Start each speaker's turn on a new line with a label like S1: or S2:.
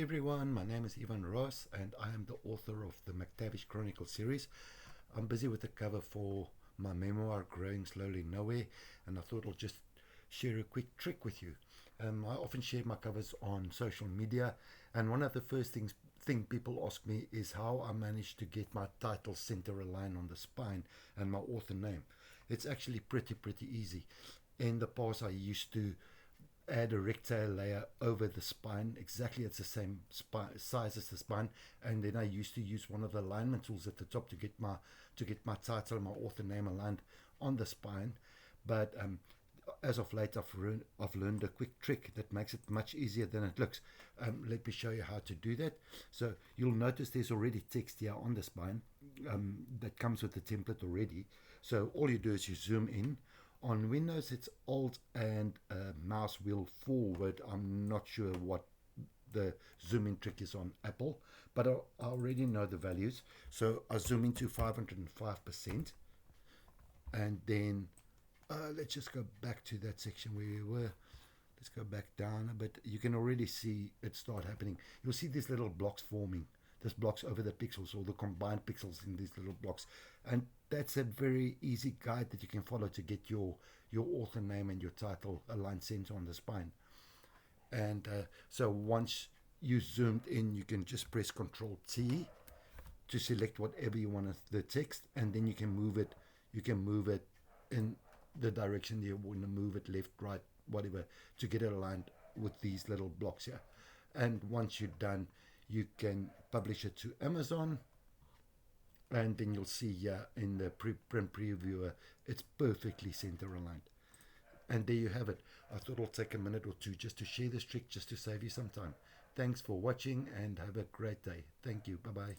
S1: everyone, my name is Ivan Ross and I am the author of the McTavish Chronicles series. I'm busy with the cover for my memoir Growing Slowly Nowhere, and I thought I'll just share a quick trick with you. I often share my covers on social media, and one of the first thing people ask me is how I managed to get my title center aligned on the spine and my author name. It's actually pretty easy. In the past I used to add a rectangle layer over the spine, exactly it's the same size as the spine, and then I used to use one of the alignment tools at the top to get my title and my author name aligned on the spine. But as of late I've learned a quick trick that makes it much easier than it looks. Let me show you how to do that. So you'll notice there's already text here on the spine that comes with the template already. So all you do is you zoom in. On Windows, it's Alt and mouse wheel forward. I'm not sure what the zoom in trick is on Apple, but I already know the values. So I zoom into 505%, and then let's just go back to that section where we were. Let's go back down a bit. You can already see it start happening. You'll see these little blocks forming. This blocks over the pixels, or the combined pixels in these little blocks, and that's a very easy guide that you can follow to get your author name and your title aligned center on the spine. And so once you zoomed in, you can just press Control T to select whatever you want the text, and then you can move it in the direction you want to move it, left, right, whatever, to get it aligned with these little blocks here. And once you're done, you can publish it to Amazon, and then you'll see here in the print previewer it's perfectly center aligned. And there you have it. I thought I'll take a minute or two just to share this trick, just to save you some time. Thanks for watching and have a great day. Thank you. Bye bye.